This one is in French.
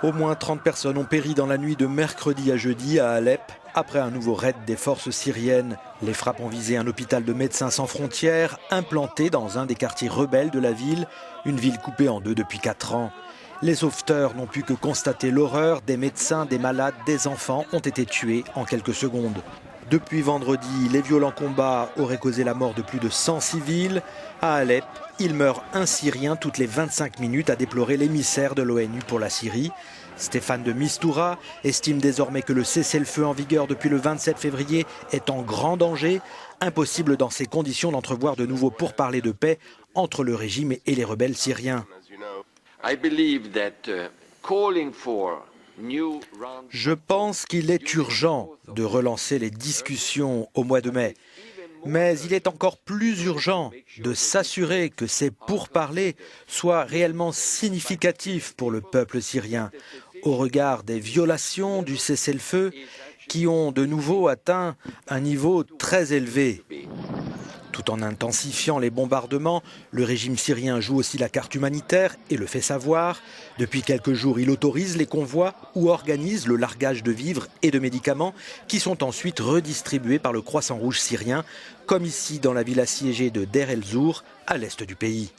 Au moins 30 personnes ont péri dans la nuit de mercredi à jeudi à Alep, après un nouveau raid des forces syriennes. Les frappes ont visé un hôpital de Médecins sans frontières, implanté dans un des quartiers rebelles de la ville, une ville coupée en deux depuis 4 ans. Les sauveteurs n'ont pu que constater l'horreur. Des médecins, des malades, des enfants ont été tués en quelques secondes. Depuis vendredi, les violents combats auraient causé la mort de plus de 100 civils. À Alep, il meurt un Syrien toutes les 25 minutes, a déploré l'émissaire de l'ONU pour la Syrie. Stéphane de Mistura estime désormais que le cessez-le-feu en vigueur depuis le 27 février est en grand danger. Impossible dans ces conditions d'entrevoir de nouveaux pourparlers de paix entre le régime et les rebelles syriens. Je pense qu'il est urgent de relancer les discussions au mois de mai. Mais il est encore plus urgent de s'assurer que ces pourparlers soient réellement significatifs pour le peuple syrien, au regard des violations du cessez-le-feu qui ont de nouveau atteint un niveau très élevé. Tout en intensifiant les bombardements, le régime syrien joue aussi la carte humanitaire et le fait savoir. Depuis quelques jours, il autorise les convois ou organise le largage de vivres et de médicaments qui sont ensuite redistribués par le Croissant Rouge syrien, comme ici dans la ville assiégée de Deir el-Zour, à l'est du pays.